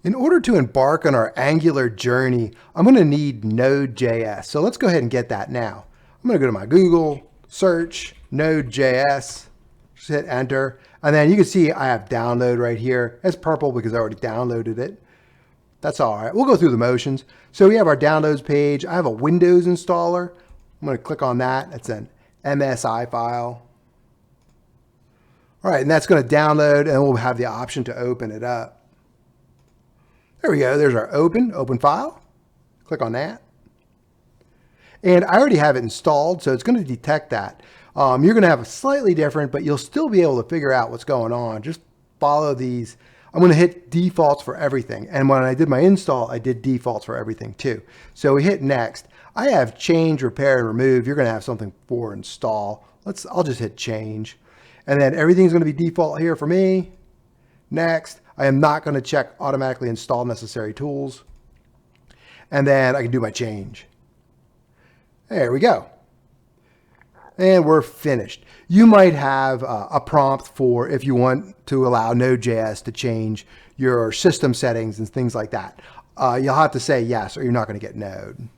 In order to embark on our Angular journey, I'm going to need Node.js. So let's go ahead and get that now. I'm going to go to my Google, search Node.js, just hit enter. And then you can see I have download right here. It's purple because I already downloaded it. That's all right. We'll go through the motions. So we have our downloads page. I have a Windows installer. I'm going to click on that. It's an MSI file. All right, and that's going to download, and we'll have the option to open it up. There we go. There's our open file. Click on that. And I already have it installed, so it's going to detect that. You're going to have a slightly different, but you'll still be able to figure out what's going on. Just follow these. I'm going to hit defaults for everything. And when I did my install, I did defaults for everything too. So we hit next. I have change, repair, and remove. You're going to have something for install. I'll just hit change. And then everything's going to be default here for me. Next. I am not going to check automatically install necessary tools. And then I can do my change. There we go. And we're finished. You might have a prompt for if you want to allow Node.js to change your system settings and things like that. You'll have to say yes or you're not going to get Node.